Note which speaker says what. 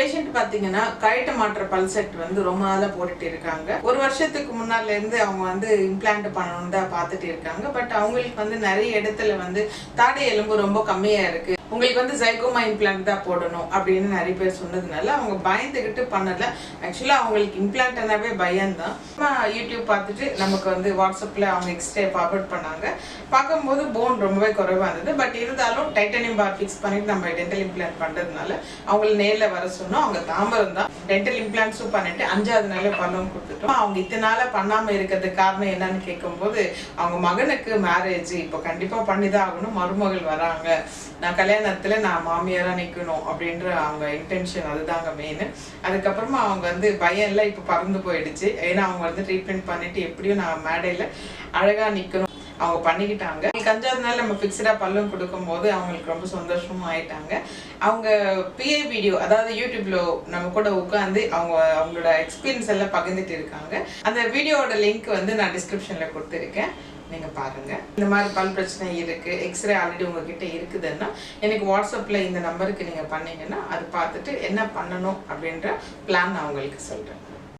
Speaker 1: Patient பாத்தீங்கன்னா கழுத்து மாற்ற பல் செட் வந்து ரொம்ப நாளா போட்டுட்டு இருக்காங்க. ஒரு வருஷத்துக்கு முன்னால இருந்து அவங்க வந்து இம்ப்ளான்ட் பண்ணணும்னு தான் பார்த்துட்டு இருக்காங்க. பட் அவங்களுக்கு வந்து நிறைய இடத்துல வந்து தாடை எலும்பு ரொம்ப கம்மியா இருக்கு, உங்களுக்கு வந்து ஜைகோமா இம்ப்ளான்ட் தான் போடணும் அப்படின்னு நிறைய பேர் சொன்னதுனால அவங்க பயந்துகிட்டு பண்ணல. ஆக்சுவலா அவங்களுக்கு இம்ப்ளான்ட்னாவே பயம்தான். யூடியூப் பார்த்துட்டு நமக்கு வந்து வாட்ஸ்அப்ல அவங்க எக்ஸ்ரே ஃபார்வர்ட் பண்ணாங்க. பார்க்கும்போது போன் ரொம்பவே குறைவா இருந்தது. பட் இருந்தாலும் டைட்டானியம் பார் ஃபிக்ஸ் பண்ணிட்டு நம்ம டென்டல் இம்ப்ளான்ட் பண்றதுனால அவங்களை நேர்ல வர சொன்னோம். அவங்க தாம்பரம் தான். டென்டல் இம்ப்ளான்ட்ஸும் பண்ணிட்டு 5வது நாளே பல்லும் கொடுத்துட்டோம். அவங்க இத்தனை நாளா பண்ணாம இருக்கிறதுக்கு காரணம் என்னன்னு கேட்கும்போது அவங்க மகனுக்கு மேரேஜ் இப்போ கண்டிப்பா பண்ணிதான் ஆகணும், மருமகள் வராங்க, நான் கல்யாணத்துல நான் மாமியாரா நிக்கணும் அப்படின்ற அவங்க இன்டென்ஷன், அதுதாங்க மெயின். அதுக்கப்புறமா அவங்க வந்து பயம் எல்லாம் இப்போ பறந்து போயிடுச்சு. ஏன்னா அவங்க வந்து ட்ரீட்மெண்ட் பண்ணிட்டு எப்படியும் நான் மேடையில அழகா நிக்கணும் அவங்க பண்ணிக்கிட்டாங்க. 5வது நாள் நம்ம ஃபிக்ஸ்டா பல்லும் கொடுக்கும் போது அவங்களுக்கு ரொம்ப சந்தோஷமும் ஆயிட்டாங்க. அவங்க பிஏ வீடியோ, அதாவது யூடியூப்ல நம்ம கூட உட்காந்து அவங்களோட எக்ஸ்பீரியன்ஸ் எல்லாம் பகிர்ந்துட்டு இருக்காங்க. அந்த வீடியோட லிங்க் வந்து நான் டிஸ்கிரிப்ஷன்ல கொடுத்துருக்கேன், நீங்க பாருங்க. இந்த மாதிரி பல் பிரச்சனை இருக்கு, எக்ஸ்ரே ஆல்ரெடி உங்ககிட்ட இருக்குதுன்னா எனக்கு வாட்ஸ்அப்ல இந்த நம்பருக்கு நீங்க பண்ணீங்கன்னா அது பார்த்துட்டு என்ன பண்ணணும் அப்படின்ற பிளான் நான் உங்களுக்கு சொல்றேன்.